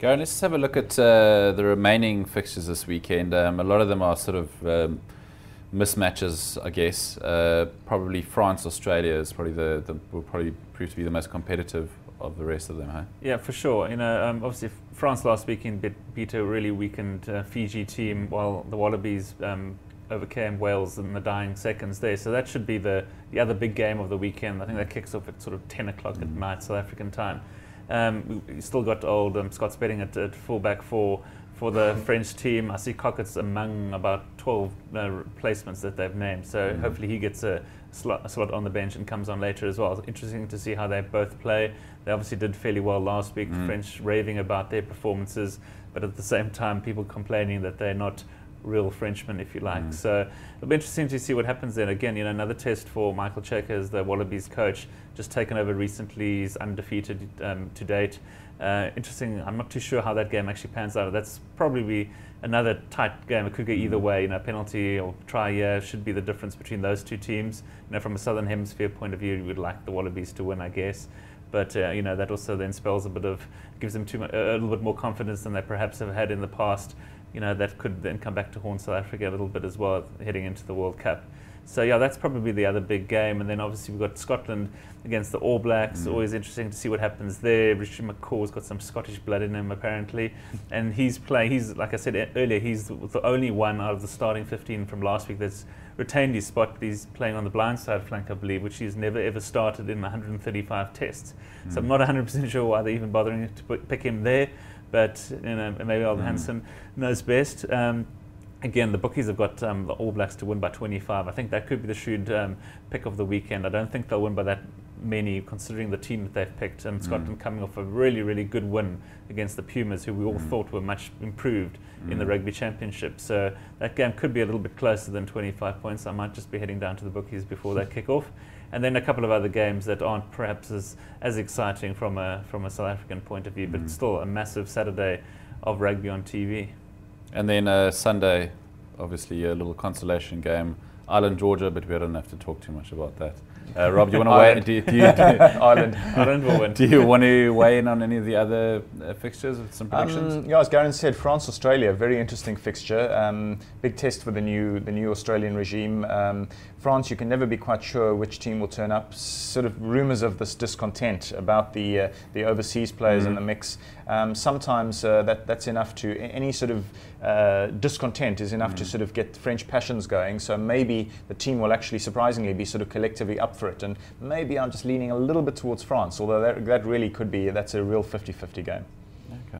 Garen, let's have a look at the remaining fixtures this weekend. A lot of them are sort of mismatches, I guess. Probably France, Australia is probably will probably prove to be the most competitive of the rest of them, huh? Yeah, for sure. Obviously France last weekend beat a really weakened Fiji team, while the Wallabies overcame Wales in the dying seconds there. So that should be the other big game of the weekend. I think that kicks off at sort of 10 o'clock at night, South African time. We still got old Scott Spedding at fullback for the French team. I see Cockett's among about 12 replacements that they've named. So hopefully he gets a slot on the bench and comes on later as well. It's interesting to see how they both play. They obviously did fairly well last week. The French raving about their performances, but at the same time people complaining that they're not real Frenchmen, if you like. So it'll be interesting to see what happens then. Again, another test for Michael Cheika as the Wallabies coach, just taken over recently. He's undefeated to date. Interesting. I'm not too sure how that game actually pans out. That's probably another tight game. It could go either way. Penalty or try here should be the difference between those two teams. From a Southern Hemisphere point of view, you would like the Wallabies to win, I guess. But that also then spells gives them a little bit more confidence than they perhaps have had in the past. That could then come back to haunt South Africa a little bit as well, heading into the World Cup. So yeah, that's probably the other big game. And then obviously we've got Scotland against the All Blacks. Always interesting to see what happens there. Richard McCaw's got some Scottish blood in him apparently, and he's like I said earlier, he's the only one out of the starting 15 from last week that's retained his spot. He's playing on the blind side flank, I believe, which he's never ever started in 135 tests. So I'm not 100% sure why they're even bothering to pick him there. But maybe Alden Hansen knows best. Again, the bookies have got the All Blacks to win by 25. I think that could be the shrewd pick of the weekend. I don't think they'll win by that many, considering the team that they've picked. And Scotland coming off a really, really good win against the Pumas, who we all thought were much improved in the Rugby Championship. So that game could be a little bit closer than 25 points. I might just be heading down to the bookies before they kick off. And then a couple of other games that aren't perhaps as exciting from a South African point of view, but still a massive Saturday of rugby on TV. And then Sunday, obviously a little consolation game, Ireland, Georgia, but we don't have to talk too much about that. Rob, do you want to weigh? Ireland will win. Do you want to weigh in on any of the other fixtures with some predictions? Yeah, as Garen said, France, Australia, very interesting fixture. Big test for the new Australian regime. France, you can never be quite sure which team will turn up. Sort of rumours of this discontent about the overseas players in the mix. Sometimes that's enough to, any sort of discontent is enough to sort of get French passions going. So maybe the team will actually surprisingly be sort of collectively up for it. And maybe I'm just leaning a little bit towards France, although that really could be, that's a real 50-50 game. Okay.